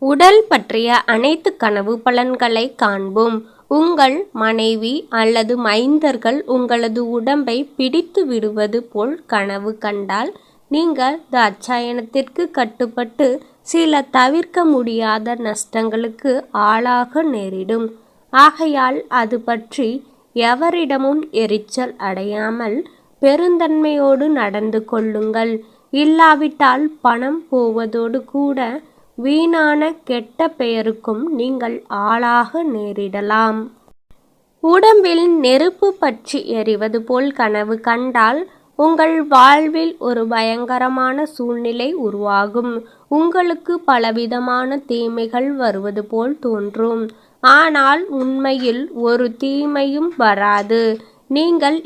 உடல் பற்றிய அனைத்து கனவு பலன்களை காண்போம். உங்கள் மனைவி அல்லது மைந்தர்கள் உங்களது உடம்பை பிடித்து விடுவது போல் கனவு கண்டால் நீங்கள் தாட்சாயணத்திற்கு கட்டுப்பட்டு சில தவிர்க்க முடியாத நஷ்டங்களுக்கு ஆளாக நேரிடும். ஆகையால் அது பற்றி எவரிடமும் எரிச்சல் அடையாமல் பெருந்தன்மையோடு நடந்து கொள்ளுங்கள். இல்லாவிட்டால் பணம் போவதோடு கூட வீணான கெட்ட பெயருக்கும் நீங்கள் ஆளாக நேரிடலாம். உடம்பில் நெருப்பு பற்றி எரிவது போல் கனவு கண்டால் உங்கள் வாழ்வில் ஒரு பயங்கரமான சூழ்நிலை உருவாகும். உங்களுக்கு பலவிதமான தீமைகள் வருவது போல் தோன்றும். ஆனால் உண்மையில் ஒரு தீமையும் வராது. நீங்கள்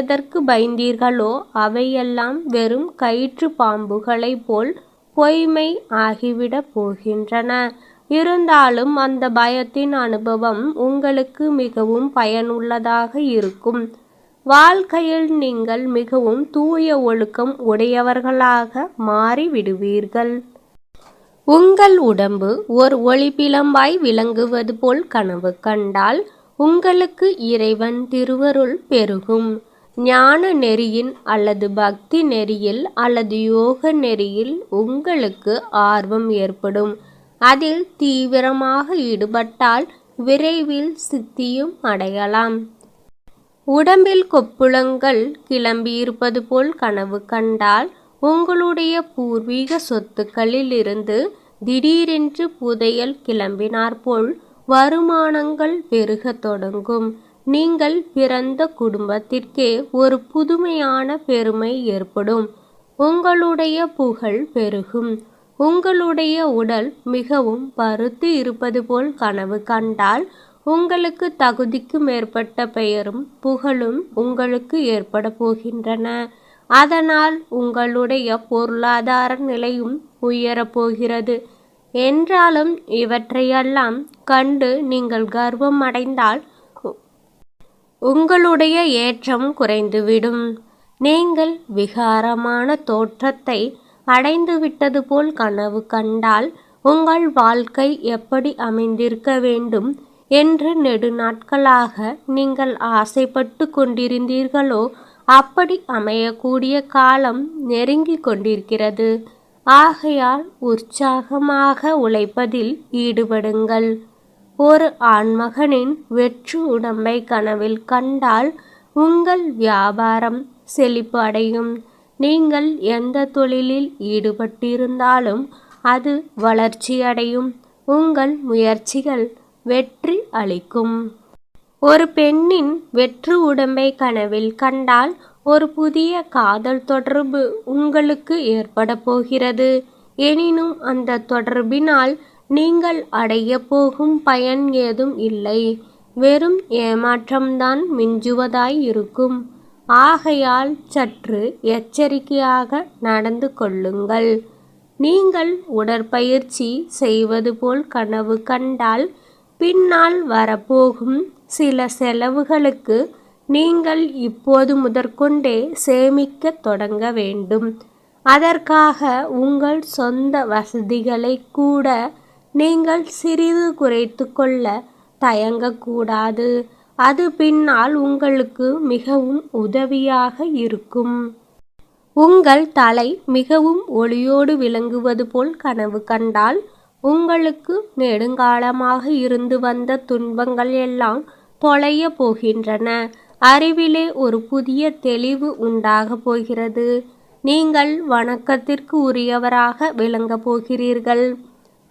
எதற்கு பயந்தீர்களோ அவையெல்லாம் வெறும் கயிற்று பாம்புகளைப் போல் பொய்மை ஆகிவிடப் போகின்றன. இருந்தாலும் அந்த பயத்தின் அனுபவம் உங்களுக்கு மிகவும் பயனுள்ளதாக இருக்கும். வாழ்க்கையில் நீங்கள் மிகவும் தூய ஒழுக்கம் உடையவர்களாக மாறிவிடுவீர்கள். உங்கள் உடம்பு ஒரு ஒளிபிழம்பாய் விளங்குவது போல் கனவு கண்டால் உங்களுக்கு இறைவன் திருவருள் பெருகும். ஞான நெறியின் அல்லது பக்தி நெறியில் அல்லது யோக நெறியில் உங்களுக்கு ஆர்வம் ஏற்படும். அதில் தீவிரமாக ஈடுபட்டால் விரைவில் சித்தியும் அடையலாம். உடம்பில் கொப்புளங்கள் கிளம்பியிருப்பது போல் கனவு கண்டால் உங்களுடைய பூர்வீக சொத்துக்களில் இருந்து திடீரென்று புதையல் கிளம்பினார் போல் வருமானங்கள் பெருக தொடங்கும். நீங்கள் பிறந்த குடும்பத்திற்கே ஒரு புதுமையான பெருமை ஏற்படும். உங்களுடைய புகழ் பெருகும். உங்களுடைய உடல் மிகவும் பருத்து இருப்பது போல் கனவு கண்டால் உங்களுக்கு தகுதிக்கு மேற்பட்ட பெயரும் புகழும் உங்களுக்கு ஏற்பட போகின்றன. அதனால் உங்களுடைய பொருளாதார நிலையும் உயரப்போகிறது. என்றாலும் இவற்றையெல்லாம் கண்டு நீங்கள் கர்வம் அடைந்தால் உங்களுடைய ஏற்றம் குறைந்துவிடும். நீங்கள் விகாரமான தோற்றத்தை அடைந்துவிட்டது போல் கனவு கண்டால் உங்கள் வாழ்க்கை எப்படி அமைந்திருக்க வேண்டும் என்று நெடுநாட்களாக நீங்கள் ஆசைப்பட்டு கொண்டிருந்தீர்களோ அப்படி அமையக்கூடிய காலம் நெருங்கி கொண்டிருக்கிறது. ஆகையால் உற்சாகமாக உழைப்பதில் ஈடுபடுங்கள். ஒரு ஆண்மகனின் வெற்று உடம்பை கனவில் கண்டால் உங்கள் வியாபாரம் செழிப்பு அடையும். நீங்கள் எந்த தொழிலில் ஈடுபட்டிருந்தாலும் அது வளர்ச்சியடையும். உங்கள் முயற்சிகள் வெற்றி அளிக்கும். ஒரு பெண்ணின் வெற்று உடம்பை கனவில் கண்டால் ஒரு புதிய காதல் தொடர்பு உங்களுக்கு ஏற்பட போகிறது. எனினும் அந்த தொடர்பினால் நீங்கள் அடைய போகும் பயன் ஏதும் இல்லை. வெறும் ஏமாற்றம்தான் மிஞ்சுவதாய் இருக்கும். ஆகையால் சற்று எச்சரிக்கையாக நடந்து கொள்ளுங்கள். நீங்கள் உடற்பயிற்சி செய்வது போல் கனவு கண்டால் பின்னால் வரப்போகும் சில செலவுகளுக்கு நீங்கள் இப்போது முதற்கொண்டே சேமிக்க தொடங்க வேண்டும். அதற்காக உங்கள் சொந்த வசதிகளை கூட நீங்கள் சிறிது குறைத்து கொள்ள தயங்கக்கூடாது. அது பின்னால் உங்களுக்கு மிகவும் உதவியாக இருக்கும். உங்கள் தலை மிகவும் ஒளியோடு விளங்குவது போல் கனவு கண்டால் உங்களுக்கு நெடுங்காலமாக இருந்து வந்த துன்பங்கள் எல்லாம் தொலைய போகின்றன. அறிவிலே ஒரு புதிய தெளிவு உண்டாக போகிறது. நீங்கள் வணக்கத்திற்கு உரியவராக விளங்கப் போகிறீர்கள்.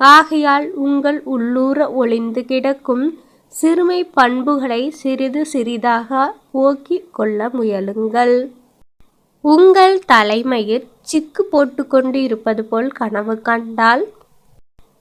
ஆகையால் உங்கள் உள்ளூர ஒளிந்து கிடக்கும் சிறுமை பண்புகளை சிறிது சிறிதாக போக்கிக் கொள்ள முயலுங்கள். உங்கள் தலைமயிர் சிக்கு போட்டுக்கொண்டு இருப்பது போல் கனவு கண்டால்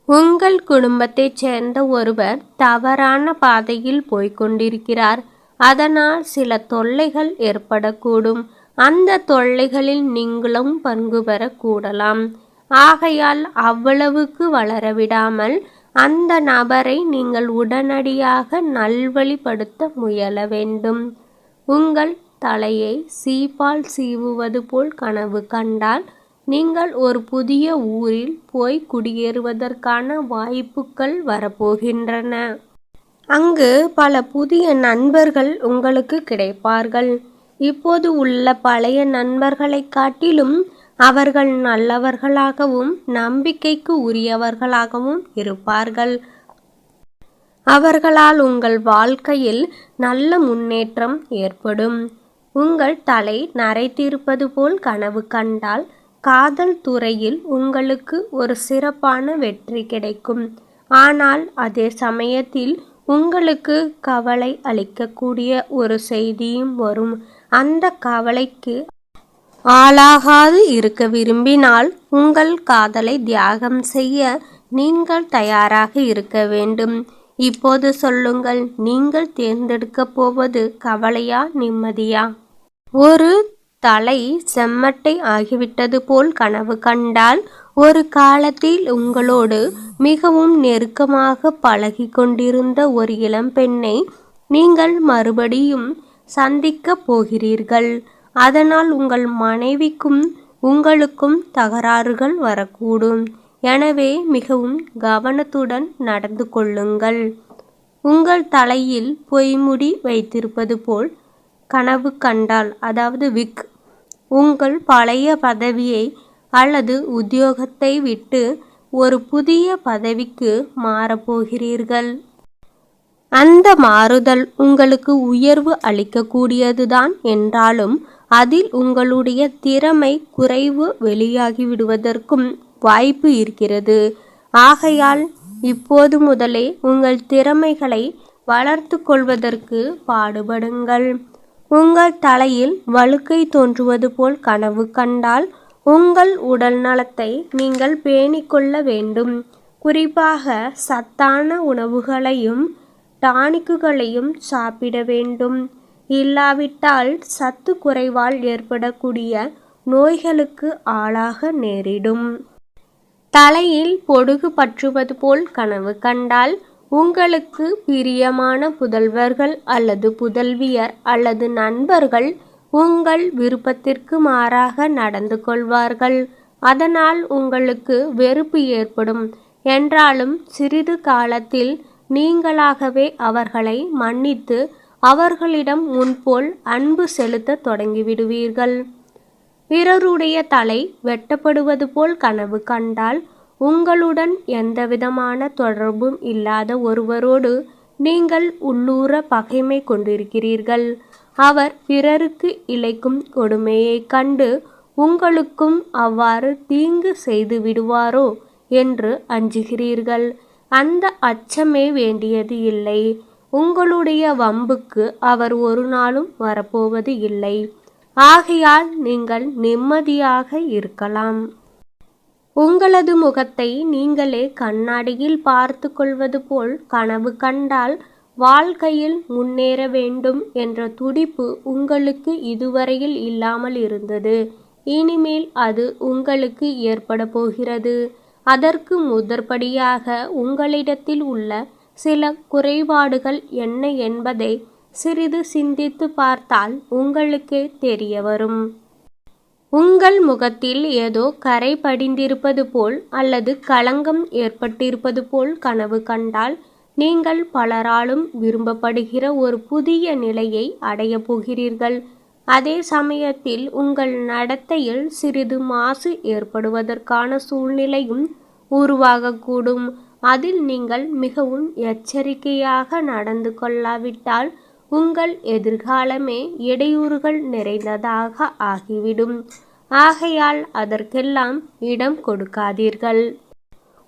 உங்கள் குடும்பத்தைச் சேர்ந்த ஒருவர் தவறான பாதையில் போய்கொண்டிருக்கிறார். அதனால் சில தொல்லைகள் ஏற்படக்கூடும். அந்த தொல்லைகளில் நீங்களும் பங்கு பெறக்கூடலாம். ஆகையால் அவ்வளவுக்கு வளரவிடாமல் அந்த நபரை நீங்கள் உடனடியாக நல்வழிப்படுத்த முயல வேண்டும். உங்கள் தலையை சீப்பால் சீவுவது போல் கனவு கண்டால் நீங்கள் ஒரு புதிய ஊரில் போய் குடியேறுவதற்கான வாய்ப்புகள் வரப்போகின்றன. அங்கு பல புதிய நண்பர்கள் உங்களுக்கு கிடைப்பார்கள். இப்போது உள்ள பழைய நண்பர்களைக் காட்டிலும் அவர்கள் நல்லவர்களாகவும் நம்பிக்கைக்கு உரியவர்களாகவும் இருப்பார்கள். அவர்களால் உங்கள் வாழ்க்கையில் நல்ல முன்னேற்றம் ஏற்படும். உங்கள் தலை நரைத்திருப்பது போல் கனவு கண்டால் காதல் துறையில் உங்களுக்கு ஒரு சிறப்பான வெற்றி கிடைக்கும். ஆனால் அதே சமயத்தில் உங்களுக்கு கவலை அளிக்கக்கூடிய ஒரு செய்தியும் வரும். அந்த கவலைக்கு ஆளாகாது இருக்க விரும்பினால் உங்கள் காதலை தியாகம் செய்ய நீங்கள் தயாராக இருக்க வேண்டும். இப்போது சொல்லுங்கள், நீங்கள் தேர்ந்தெடுக்கப் போவது கவலையா நிம்மதியா? ஒரு தலை செம்மட்டை ஆகிவிட்டது போல் கனவு கண்டால் ஒரு காலத்தில் உங்களோடு மிகவும் நெருக்கமாக பழகி கொண்டிருந்த ஒரு இளம்பெண்ணை நீங்கள் மறுபடியும் சந்திக்கப் போகிறீர்கள். அதனால் உங்கள் மனைவிக்கும் உங்களுக்கும் தகராறுகள் வரக்கூடும். எனவே மிகவும் கவனத்துடன் நடந்து கொள்ளுங்கள். உங்கள் தலையில் பொய்முடி வைத்திருப்பது போல் கனவு கண்டால், அதாவது விக், உங்கள் பழைய பதவியை அல்லது உத்தியோகத்தை விட்டு ஒரு புதிய பதவிக்கு மாறப்போகிறீர்கள். அந்த மாறுதல் உங்களுக்கு உயர்வு அளிக்கக்கூடியதுதான் என்றாலும் அதில் உங்களுடைய திறமை குறைவு வெளியாகிவிடுவதற்கும் வாய்ப்பு இருக்கிறது. ஆகையால் இப்போது முதலே உங்கள் திறமைகளை வளர்த்து கொள்வதற்கு பாடுபடுங்கள். உங்கள் தலையில் வழுக்கை தோன்றுவது போல் கனவு கண்டால் உங்கள் உடல் நலத்தை நீங்கள் பேணிக்கொள்ள வேண்டும். குறிப்பாக சத்தான உணவுகளையும் டானிக்குகளையும் சாப்பிட வேண்டும். இல்லாவிட்டால் சத்து குறைவால் ஏற்படக்கூடிய நோய்களுக்கு ஆளாக நேரிடும். தலையில் பொடுகு பற்றுவது போல் கனவு கண்டால் உங்களுக்கு பிரியமான புதல்வர்கள் அல்லது புதல்வியர் அல்லது நண்பர்கள் உங்கள் விருப்பத்திற்கு மாறாக நடந்து கொள்வார்கள். அதனால் உங்களுக்கு வெறுப்பு ஏற்படும். என்றாலும் சிறிது காலத்தில் நீங்களாகவே அவர்களை மன்னித்து அவர்களிடம் முன்போல் அன்பு செலுத்த தொடங்கிவிடுவீர்கள். பிறருடைய தலை வெட்டப்படுவது போல் கனவு கண்டால் உங்களுடன் எந்தவிதமான தொடர்பும் இல்லாத ஒருவரோடு நீங்கள் உள்ளூர பகைமை கொண்டிருக்கிறீர்கள். அவர் பிறருக்கு இழைக்கும் கொடுமையை கண்டு உங்களுக்கும் அவ்வாறு தீங்கு செய்து விடுவாரோ என்று அஞ்சுகிறீர்கள். அந்த அச்சமே வேண்டியது இல்லை. உங்களுடைய வம்புக்கு அவர் ஒரு நாளும் வரப்போவது இல்லை. ஆகையால் நீங்கள் நிம்மதியாக இருக்கலாம். உங்களது முகத்தை நீங்களே கண்ணாடியில் பார்த்து கொள்வது போல் கனவு கண்டால் வாழ்க்கையில் முன்னேற வேண்டும் என்ற துடிப்பு உங்களுக்கு இதுவரையில் இல்லாமல் இருந்தது. இனிமேல் அது உங்களுக்கு ஏற்பட போகிறது. அதற்கு முதற்படியாக உங்களிடத்தில் உள்ள சில குறைபாடுகள் என்ன என்பதை சிறிது சிந்தித்து பார்த்தால் உங்களுக்கே தெரிய வரும். உங்கள் முகத்தில் ஏதோ கரை படிந்திருப்பது போல் அல்லது களங்கம் ஏற்பட்டிருப்பது போல் கனவு கண்டால் நீங்கள் பலராலும் விரும்பப்படுகிற ஒரு புதிய நிலையை அடைய போகிறீர்கள். அதே சமயத்தில் உங்கள் நடத்தையில் சிறிது மாசு ஏற்படுவதற்கான சூழ்நிலையும் உருவாகக்கூடும். அதில் நீங்கள் மிகவும் எச்சரிக்கையாக நடந்து கொள்ளாவிட்டால் உங்கள் எதிர்காலமே இடையூறுகள் நிறைந்ததாக ஆகிவிடும். ஆகையால் அதற்கெல்லாம் இடம் கொடுக்காதீர்கள்.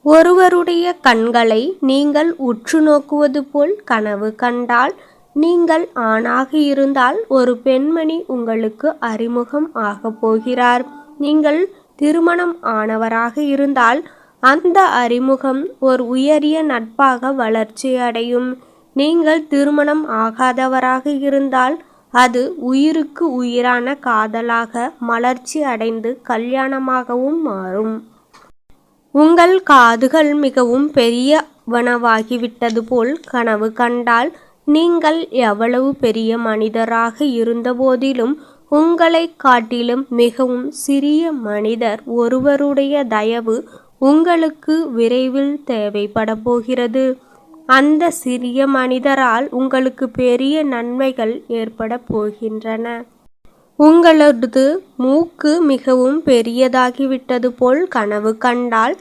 ஒருவருடைய கண்களை நீங்கள் உற்று நோக்குவது போல் கனவு கண்டால் நீங்கள் ஆணாக இருந்தால் ஒரு பெண்மணி உங்களுக்கு அறிமுகம் ஆகப் போகிறார். நீங்கள் திருமணம் ஆனவராக இருந்தால் அந்த அறிமுகம் ஒரு உயரிய நட்பாக வளர்ச்சி அடையும். நீங்கள் திருமணம் ஆகாதவராக இருந்தால் அது உயிருக்கு உயிரான காதலாக மலர்ச்சி அடைந்து கல்யாணமாகவும் மாறும். உங்கள் காதுகள் மிகவும் பெரியவனவாகிவிட்டது போல் கனவு கண்டால் நீங்கள் எவ்வளவு பெரிய மனிதராக இருந்த போதிலும் உங்களைக் காட்டிலும் மிகவும் சிறிய மனிதர் ஒருவருடைய தயவு உங்களுக்கு விரைவில் தேவைப்பட போகிறது. அந்த சிறிய மனிதரால் உங்களுக்கு பெரிய நன்மைகள் ஏற்பட போகின்றன. உங்களது மூக்கு மிகவும் பெரியதாகிவிட்டது போல் கனவு கண்டால்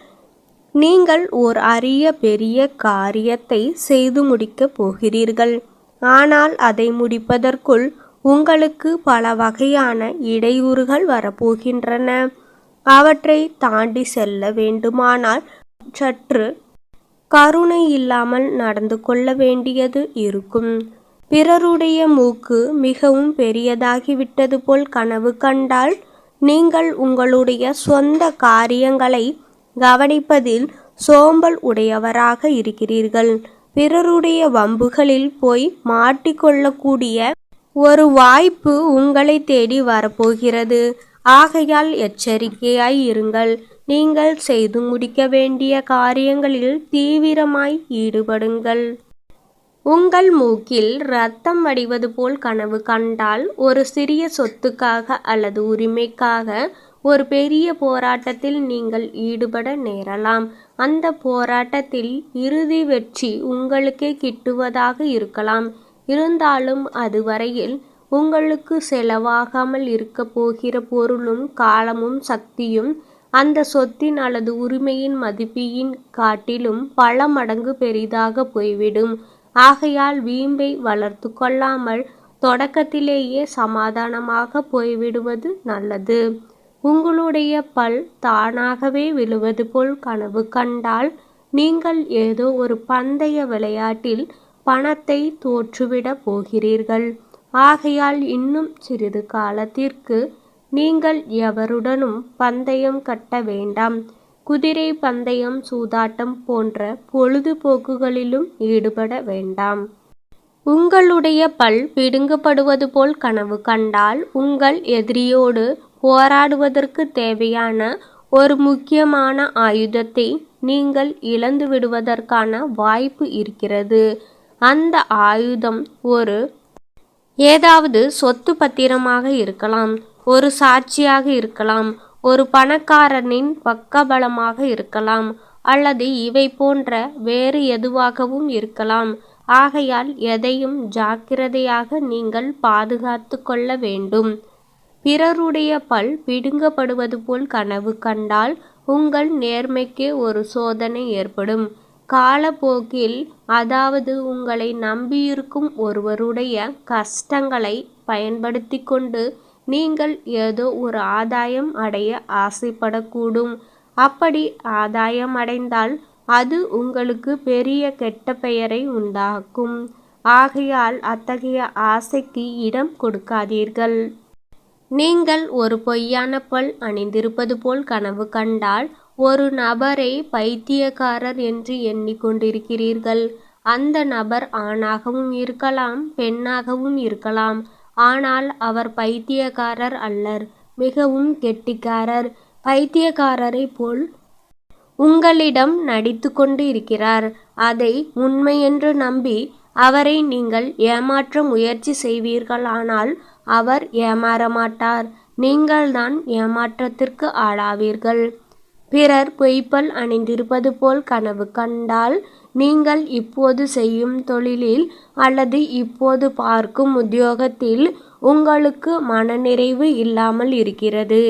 நீங்கள் ஓர் அரிய பெரிய காரியத்தை செய்து முடிக்கப் போகிறீர்கள். ஆனால் அதை முடிப்பதற்குள் உங்களுக்கு பல வகையான இடையூறுகள் வரப்போகின்றன. அவற்றை தாண்டி செல்ல வேண்டுமானால் சற்று கருணை இல்லாமல் நடந்து கொள்ள வேண்டியது இருக்கும். பிறருடைய மூக்கு மிகவும் பெரியதாகிவிட்டது போல் கனவு கண்டால் நீங்கள் உங்களுடைய சொந்த காரியங்களை கவனிப்பதில் சோம்பல் உடையவராக இருக்கிறீர்கள். பிறருடைய வம்புகளில் போய் மாட்டிக்கொள்ளக்கூடிய ஒரு வாய்ப்பு உங்களை தேடி வரப்போகிறது. ஆகையால் எச்சரிக்கையாய் இருங்கள். நீங்கள் செய்து முடிக்க வேண்டிய காரியங்களில் தீவிரமாய் ஈடுபடுங்கள். உங்கள் மூக்கில் இரத்தம் வடிவது போல் கனவு கண்டால் ஒரு சிறிய சொத்துக்காக அல்லது உரிமைக்காக ஒரு பெரிய போராட்டத்தில் நீங்கள் ஈடுபட நேரலாம். அந்த போராட்டத்தில் இறுதி வெற்றி உங்களுக்கே கிட்டுவதாக இருக்கலாம். இருந்தாலும் அதுவரையில் உங்களுக்கு செலவாகாமல் இருக்க போகிற பொருளும் காலமும் சக்தியும் அந்த சொத்தின் அல்லது உரிமையின் மதிப்பின் காட்டிலும் பல மடங்கு பெரிதாக போய்விடும். ஆகையால் வீம்பை வளர்த்து கொள்ளாமல் தொடக்கத்திலேயே சமாதானமாக போய்விடுவது நல்லது. உங்களுடைய பல் தானாகவே விழுவது போல் கனவு கண்டால் நீங்கள் ஏதோ ஒரு பந்தய விளையாட்டில் பணத்தை தோற்றுவிடப் போகிறீர்கள். ஆகையால் இன்னும் சிறிது காலத்திற்கு நீங்கள் எவருடனும் பந்தயம் கட்ட வேண்டாம். குதிரை பந்தயம், சூதாட்டம் போன்ற பொழுதுபோக்குகளிலும் ஈடுபட வேண்டாம். உங்களுடைய பல் பிடுங்கப்படுவது போல் கனவு கண்டால் உங்கள் எதிரியோடு போராடுவதற்கு தேவையான ஒரு முக்கியமான ஆயுதத்தை நீங்கள் இழந்து விடுவதற்கான வாய்ப்பு இருக்கிறது. அந்த ஆயுதம் ஏதாவது சொத்து பத்திரமாக இருக்கலாம், ஒரு சாட்சியாக இருக்கலாம், ஒரு பணக்காரனின் பக்கபலமாக இருக்கலாம், அல்லது இவை போன்ற வேறு எதுவாகவும் இருக்கலாம். ஆகையால் எதையும் ஜாக்கிரதையாக நீங்கள் பாதுகாத்து கொள்ள வேண்டும். பிறருடைய பல் பிடுங்கப்படுவது போல் கனவு கண்டால் உங்கள் நேர்மைக்கு ஒரு சோதனை ஏற்படும். காலப்போக்கில், அதாவது உங்களை நம்பியிருக்கும் ஒருவருடைய கஷ்டங்களை பயன்படுத்தி கொண்டு நீங்கள் ஏதோ ஒரு ஆதாயம் அடைய ஆசைப்படக்கூடும். அப்படி ஆதாயம் அடைந்தால் அது உங்களுக்கு பெரிய கெட்ட பெயரை உண்டாக்கும். ஆகையால் அத்தகைய ஆசைக்கு இடம் கொடுக்காதீர்கள். நீங்கள் ஒரு பொய்யான பல் அணிந்திருப்பது போல் கனவு கண்டால் ஒரு நபரை பைத்தியக்காரர் என்று எண்ணிக்கொண்டிருக்கிறீர்கள். அந்த நபர் ஆணாகவும் இருக்கலாம், பெண்ணாகவும் இருக்கலாம். ஆனால் அவர் பைத்தியக்காரர் அல்லர், மிகவும் கெட்டிக்காரர். பைத்தியக்காரரை போல் உங்களிடம் நடித்து கொண்டு இருக்கிறார். அதை உண்மையென்று நம்பி அவரை நீங்கள் ஏமாற்ற முயற்சி செய்வீர்களானால் அவர் ஏமாறமாட்டார். நீங்கள்தான் ஏமாற்றத்திற்கு ஆளாவீர்கள். பிறர் பொய்ப்பல் அணிந்திருப்பது போல் கனவு கண்டால் நீங்கள் இப்போது செய்யும் தொழிலில் அல்லது இப்போது பார்க்கும் உத்தியோகத்தில் உங்களுக்கு மனநிறைவு இல்லாமல் இருக்கிறது.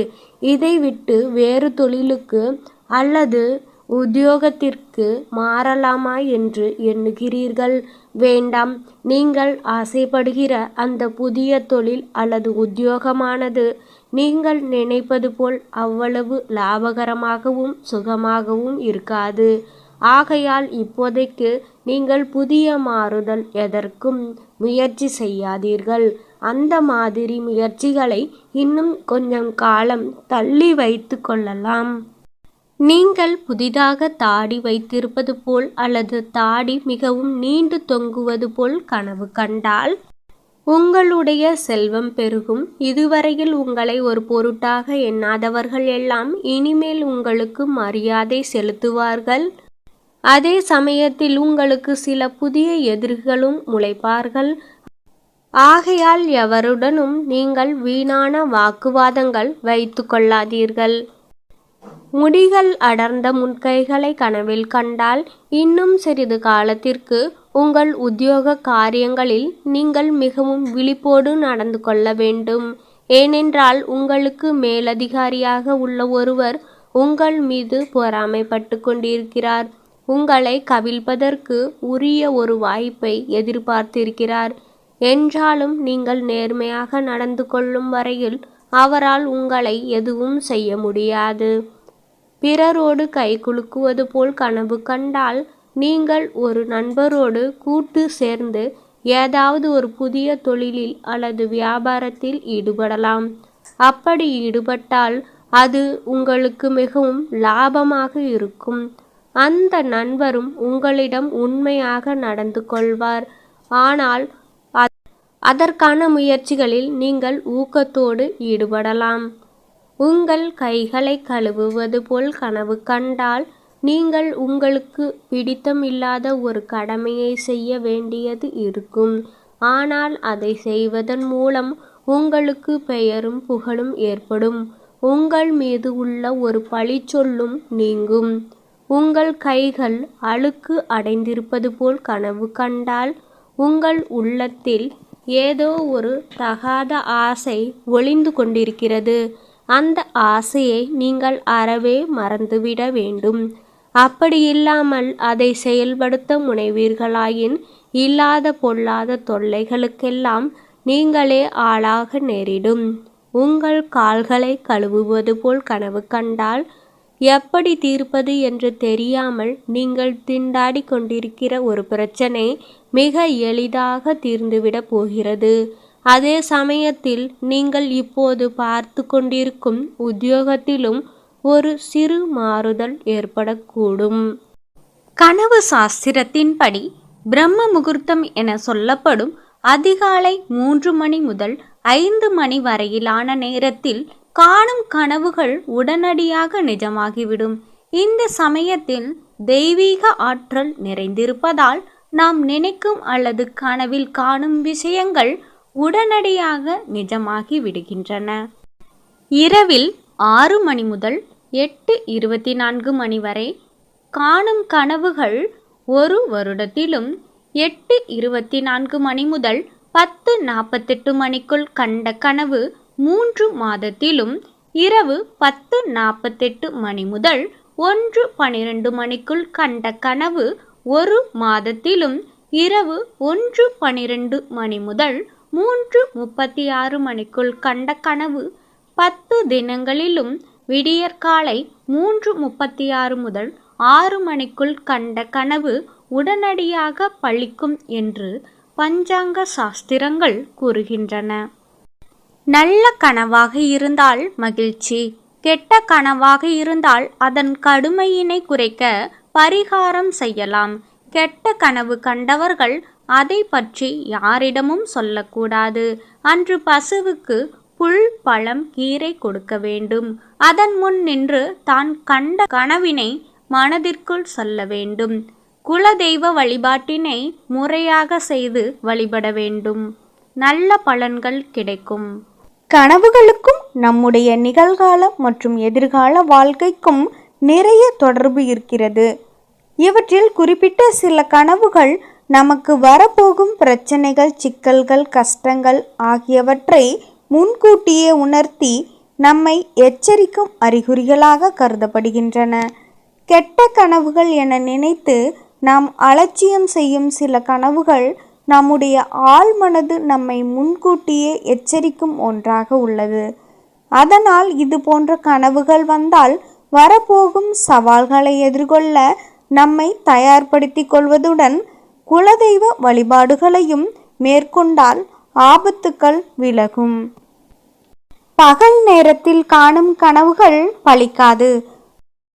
இதை விட்டு வேறு தொழிலுக்கு அல்லது உத்தியோகத்திற்கு மாறலாமா என்று எண்ணுகிறீர்கள். வேண்டாம். நீங்கள் ஆசைப்படுகிற அந்த புதிய தொழில் அல்லது உத்தியோகமானது நீங்கள் நினைப்பது போல் அவ்வளவு லாபகரமாகவும் சுகமாகவும் இருக்காது. ஆகையால் இப்போதைக்கு நீங்கள் புதிய மாறுதல் எதற்கும் முயற்சி செய்யாதீர்கள். அந்த மாதிரி முயற்சிகளை இன்னும் கொஞ்சம் காலம் தள்ளி வைத்து கொள்ளலாம். நீங்கள் புதிதாக தாடி வைத்திருப்பது போல் அல்லது தாடி மிகவும் நீண்டு தொங்குவது போல் கனவு கண்டால் உங்களுடைய செல்வம் பெருகும். இதுவரையில் உங்களை ஒரு பொருட்டாக எண்ணாதவர்கள் எல்லாம் இனிமேல் உங்களுக்கு மரியாதை செலுத்துவார்கள். அதே சமயத்தில் உங்களுக்கு சில புதிய எதிரிகளும் முளைப்பார்கள். ஆகையால் எவருடனும் நீங்கள் வீணான வாக்குவாதங்கள் வைத்து கொள்ளாதீர்கள். முடிகள் அடர்ந்த முன்கைகளை கனவில் கண்டால் இன்னும் சிறிது காலத்திற்கு உங்கள் உத்தியோக காரியங்களில் நீங்கள் மிகவும் விழிப்போடு நடந்து கொள்ள வேண்டும். ஏனென்றால் உங்களுக்கு மேலதிகாரியாக உள்ள ஒருவர் உங்கள் மீது பொறாமைப்பட்டு கொண்டிருக்கிறார். உங்களை கவிழ்ப்பதற்கு உரிய ஒரு வாய்ப்பை எதிர்பார்த்திருக்கிறார். என்றாலும் நீங்கள் நேர்மையாக நடந்து கொள்ளும் வரையில் அவரால் உங்களை எதுவும் செய்ய முடியாது. பிறரோடு கை குலுக்குவது போல் கனவு கண்டால் நீங்கள் ஒரு நண்பரோடு கூட்டு சேர்ந்து ஏதாவது ஒரு புதிய தொழிலில் அல்லது வியாபாரத்தில் ஈடுபடலாம். அப்படி ஈடுபட்டால் அது உங்களுக்கு மிகவும் லாபமாக இருக்கும். அந்த நண்பரும் உங்களிடம் உண்மையாக நடந்து கொள்வார். ஆனால் அதற்கான முயற்சிகளில் நீங்கள் ஊக்கத்தோடு ஈடுபடலாம். உங்கள் கைகளை கழுவுவது போல் கனவு கண்டால் நீங்கள் உங்களுக்கு பிடித்தமில்லாத ஒரு கடமையை செய்ய வேண்டியது இருக்கும். ஆனால் அதை செய்வதன் மூலம் உங்களுக்கு பெயரும் புகழும் ஏற்படும். உங்கள் மீது உள்ள ஒரு பழிச்சொல்லும் நீங்கும். உங்கள் கைகள் அழுக்கு அடைந்திருப்பது போல் கனவு கண்டால் உங்கள் உள்ளத்தில் ஏதோ ஒரு தகாத ஆசை ஒளிந்து கொண்டிருக்கிறது. அந்த ஆசையை நீங்கள் அறவே மறந்துவிட வேண்டும். அப்படி இல்லாமல் அதை செயல்படுத்த முனைவீர்களாயின் இல்லாத பொல்லாத தொல்லைகளுக்கெல்லாம் நீங்களே ஆளாக நேரிடும். உங்கள் கால்களை கழுவுவது போல் கனவு கண்டால் எப்படி தீர்ப்பது என்று தெரியாமல் நீங்கள் திண்டாடி கொண்டிருக்கிற ஒரு பிரச்சனை மிக எளிதாக தீர்ந்துவிட போகிறது. அதே சமயத்தில் நீங்கள் இப்போது பார்த்து கொண்டிருக்கும் உத்தியோகத்திலும் ஒரு சிறு மாறுதல் ஏற்படக்கூடும். கனவு சாஸ்திரத்தின்படி பிரம்ம முகூர்த்தம் என சொல்லப்படும் அதிகாலை 3 மணி முதல் 5 மணி வரையிலான நேரத்தில் காணும் கனவுகள் உடனடியாக நிஜமாகிவிடும். இந்த சமயத்தில் தெய்வீக ஆற்றல் நிறைந்திருப்பதால் நாம் நினைக்கும் அல்லது கனவில் காணும் விஷயங்கள் உடனடியாக நிஜமாகி விடுகின்றன. இரவில் 6 மணி முதல் 8:24 மணி வரை காணும் கனவுகள் 1 வருடத்திலும், 8:24 மணி முதல் 10:48 மணிக்குள் கண்ட கனவு 3 மாதத்திலும், இரவு 10:48 மணி முதல் 1:12 மணிக்குள் கண்ட கனவு 1 மாதத்திலும், இரவு 1:12 மணி முதல் 3:36 மணிக்குள் கண்ட கனவு 10 தினங்களிலும், விடியற்காலை 3:36 முதல் 6 மணிக்குள் கண்ட கனவு உடனடியாக பலிக்கும் என்று பஞ்சாங்க சாஸ்திரங்கள் கூறுகின்றன. நல்ல கனவாக இருந்தால் மகிழ்ச்சி, கெட்ட கனவாக இருந்தால் அதன் கடுமையினை குறைக்க பரிகாரம் செய்யலாம். கெட்ட கனவு கண்டவர்கள் அதை பற்றி யாரிடமும் சொல்லக்கூடாது. அன்று பசுவுக்கு புல், பழம், கீரை கொடுக்க வேண்டும். அதன் முன் நின்று தான் கண்ட கனவினை மனதிற்குள் சொல்ல வேண்டும். குலதெய்வ வழிபாட்டினை முறையாக செய்து வழிபட வேண்டும். நல்ல பலன்கள் கிடைக்கும். கனவுகளுக்கும் நம்முடைய நிகழ்கால மற்றும் எதிர்கால வாழ்க்கைக்கும் நிறைய தொடர்பு இருக்கிறது. இவற்றில் குறிப்பிட்ட சில கனவுகள் நமக்கு வரப்போகும் பிரச்சனைகள், சிக்கல்கள், கஷ்டங்கள் ஆகியவற்றை முன்கூட்டியே உணர்த்தி நம்மை எச்சரிக்கும் அறிகுறிகளாக கருதப்படுகின்றன. கெட்ட கனவுகள் என நினைத்து நாம் அலட்சியம் செய்யும் சில கனவுகள் நம்முடைய ஆழ்மனது நம்மை முன்கூட்டியே எச்சரிக்கும் ஒன்றாக உள்ளது. அதனால் இது போன்ற கனவுகள் வந்தால் வரப்போகும் சவால்களை எதிர்கொள்ள நம்மை தயார்படுத்திக் கொள்வதுடன் குலதெய்வ வழிபாடுகளையும் மேற்கொண்டால் ஆபத்துக்கள் விலகும். பகல் நேரத்தில் காணும் கனவுகள் பலிக்காது.